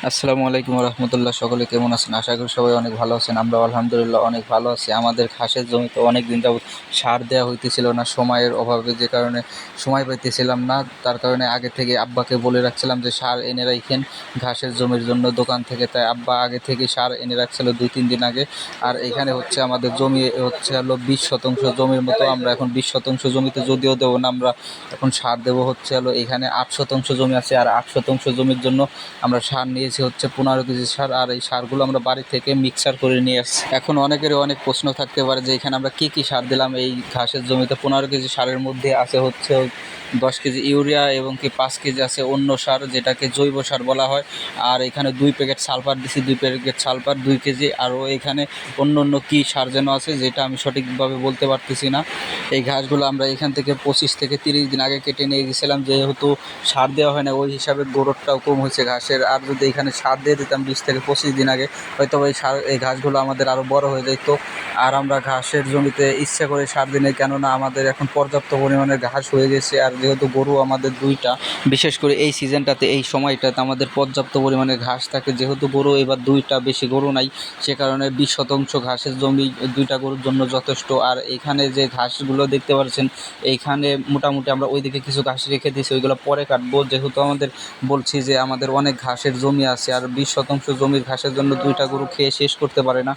আসসালামু আলাইকুম রহমতুল্লাহ। সকলে কেমন আছেন? আশা করি সবাই অনেক ভালো আছেন। আমরা আলহামদুলিল্লাহ অনেক ভালো আছি। আমাদের ঘাসের জমিতে অনেক দিন যাবত সার দেওয়া হইতেছিল না সময়ের অভাবে, যে কারণে সময় পাইতেছিলাম না। তার কারণে আগে থেকে আব্বাকে বলে রাখছিলাম যে সার এনে রাখেন ঘাসের জমির জন্য দোকান থেকে। তাই আব্বা আগে থেকে সার এনে রাখছিল 2-3 দিন আগে। আর এখানে হচ্ছে আমাদের জমি হচ্ছে হলো 20 শতাংশ জমির মতো। আমরা এখন 20 শতাংশ জমিতে যদিও দেবো না, আমরা এখন সার দেবো হচ্ছে হলো এখানে 8 শতাংশ জমি আছে। আর 8 শতাংশ জমির জন্য আমরা সার নিয়েছি হচ্ছে 15 কেজি সার। আর এই সারগুলো আমরা বাড়ি থেকে মিক্সার করে নিয়ে আসছি। এখন অনেকেরই অনেক প্রশ্ন থাকতে পারে যে এখানে আমরা কী সার দিলাম এই ঘাসের জমিতে। 15 কেজি সারের মধ্যে আছে হচ্ছে 10 কেজি ইউরিয়া এবং 5 কেজি আছে অন্য সার, যেটাকে জৈব সার বলা হয়। আর এখানে 2 প্যাকেট সালফার দিছি, 2 প্যাকেট সালফার 2 কেজি। আরও এখানে অন্য কী সার যেন আছে, যেটা আমি সঠিকভাবে বলতে পারতেছি না। এই ঘাসগুলো আমরা এখান থেকে 25 থেকে 30 দিন আগে কেটে নিয়ে গেছিলাম, যেহেতু সার দেওয়া হয় না ওই হিসাবে গ্রোথটাও কম হয়েছে ঘাসের। আর যদি এখানে সার দিয়ে দিতাম 20 থেকে 25 দিন আগে, হয়তো এই ঘাসগুলো আমাদের আরও বড় হয়ে যেত। আর আমরা ঘাসের জমিতে ইচ্ছা করে সার দিই না, কেননা আমাদের এখন পর্যাপ্ত পরিমাণে ঘাস হয়ে গেছে। আর যেহেতু গরু আমাদের 2টা, বিশেষ করে এই সিজনটাতে এই সময়টাতে আমাদের পর্যাপ্ত পরিমাণে ঘাস থাকে। যেহেতু গরু এবার 2টা, বেশি গরু নাই, সে কারণে 20 শতাংশ ঘাসের জমি 2টা গরুর জন্য যথেষ্ট। আর এখানে যে ঘাসগুলো দেখতে পাচ্ছেন, এইখানে মোটামুটি আমরা ওইদিকে কিছু ঘাস রেখে দিয়েছি, ওইগুলো পরে কাটবো। যেহেতু আমাদের বলছি যে আমাদের অনেক ঘাসের জমি আছে, আর 20 শতাংশ জমির ঘাসের জন্য 2টা গরু খেয়ে শেষ করতে পারে না।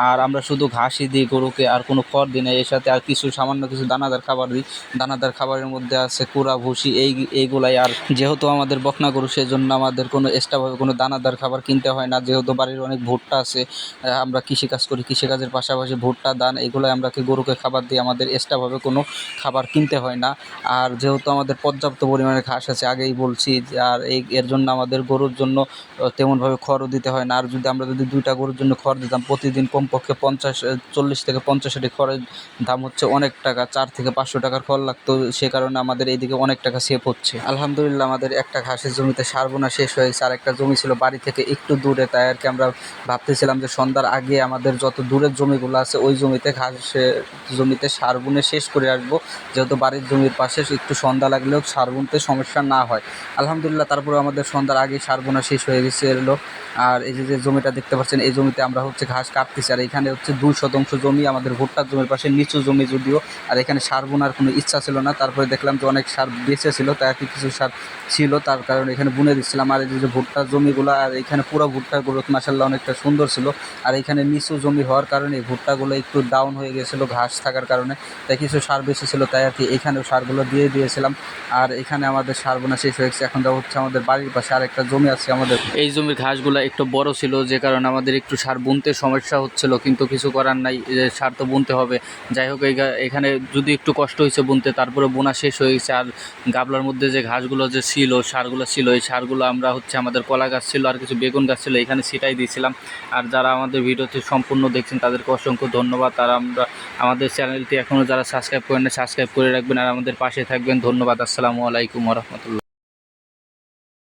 আর আমরা শুধু ঘাসই দিই গরুকে, আর কোনো খড় দিই না। এর সাথে আর সামান্য কিছু দানাদার খাবার দিই। দানাদার খাবারের মধ্যে আছে কুড়া, ভুসি, এইগুলাই। আর যেহেতু আমাদের বকনা গরু, সেজন্য আমাদের কোনো এক্সট্রাভাবে কোনো দানাদার খাবার কিনতে হয় না। যেহেতু বাড়ির অনেক ভুট্টা আছে, আমরা কৃষিকাজ করি, কৃষিকাজের পাশাপাশি ভুট্টা, ধান এগুলোই আমরা গরুকে খাবার দিই। আমাদের এক্সট্রাভাবে কোনো খাবার কিনতে হয় না। আর যেহেতু আমাদের পর্যাপ্ত পরিমাণে ঘাস আছে, আগেই বলছি। আর এর জন্য আমাদের গরুর জন্য তেমনভাবে খড়ও দিতে হয় না। আর আমরা যদি 2টা গরুর জন্য খড় দিতাম, প্রতিদিন কমপক্ষে 40 থেকে 50টি খড়ের দাম হচ্ছে অনেক টাকা। 4 থেকে 500 টাকার খড় লাগতো। সে কারণে আমাদের এইদিকে অনেক টাকা সেভ হচ্ছে। আলহামদুলিল্লাহ আমাদের একটা ঘাসের জমিতে সার বোনা শেষ হয়েছে। আর একটা জমি ছিল বাড়ি থেকে একটু দূরে, তাই আর কি আমরা ভাবতেছিলাম যে সন্ধ্যার আগে আমাদের যত দূরের জমিগুলো আছে ওই জমিতে জমিতে সার বুনে শেষ করে আসবো, যেহেতু বাড়ির জমির পাশে একটু সন্ধ্যা লাগলেও সার বুনতে সমস্যা না হয়। আলহামদুলিল্লাহ তারপরে আমাদের সন্ধ্যার আগেই সার বোনা শেষ হয়ে গেছিলো। আর এই যে জমিটা দেখতে পাচ্ছেন, এই জমিতে আমরা হচ্ছে ঘাস কাটতেছি। আর এখানে হচ্ছে 2 শতাংশ জমি আমাদের ভুট্টার জমির পাশে, নিচু জমি যদিও। আর এখানে সার বোনার কোনো ইচ্ছা ছিল না, তারপরে দেখলাম যে অনেক সার বেঁচে ছিল, তাই আর কিছু সার ছিল, তার কারণে এখানে বুনে দিচ্ছিলাম। আর এই যে ভুট্টার জমিগুলো, আর এখানে পুরো ভুট্টার গ্রোথ মাশাআল্লাহ অনেকটা সুন্দর ছিল। আর এখানে নিচু জমি হওয়ার কারণে ভুট্টাগুলো একটু ডাউন হয়ে গেছিলো ঘাস থাকার কারণে, তাই কিছু সার বেশি ছিল, তাই আর কি এখানেও সারগুলো দিয়ে দিয়েছিলাম। আর এখানে আমাদের সার বোনা শেষ হয়েছে। এখন যাওয়া হচ্ছে আমাদের বাড়ির পাশে আরেকটা জমি আছে আমাদের। এই জমির ঘাসগুলো একটু বড় ছিল, যে কারণে আমাদের একটু সার বুনতে সমস্যা হচ্ছিল, কিন্তু কিছু করার নাই, সার তো বুনতে হবে। যাই হোক, এখানে যদি একটু কষ্ট হয়েছে বুনতে, তারপরে বোনা শেষ হয়ে গেছে। আর গাবলার মধ্যে যে ঘাসগুলো যে ছিল, সারগুলো ছিল, এই সারগুলো আমরা হচ্ছে আমাদের কলা গাছ ছিল আর কিছু বেগুন গাছ ছিল, এখানে ছিটাই দিয়েছিলাম। আর যারা আমাদের ভিডিওটি সম্পূর্ণ দেখছেন তাদেরকে অসংখ্য ধন্যবাদ। আর আমাদের চ্যানেলটি এখনও যারা সাবস্ক্রাইব করেন না, সাবস্ক্রাইব করে রাখবেন আর আমাদের পাশে থাকবেন। ধন্যবাদ। আসসালামু আলাইকুম ওয়া রাহমাতুল্লাহ।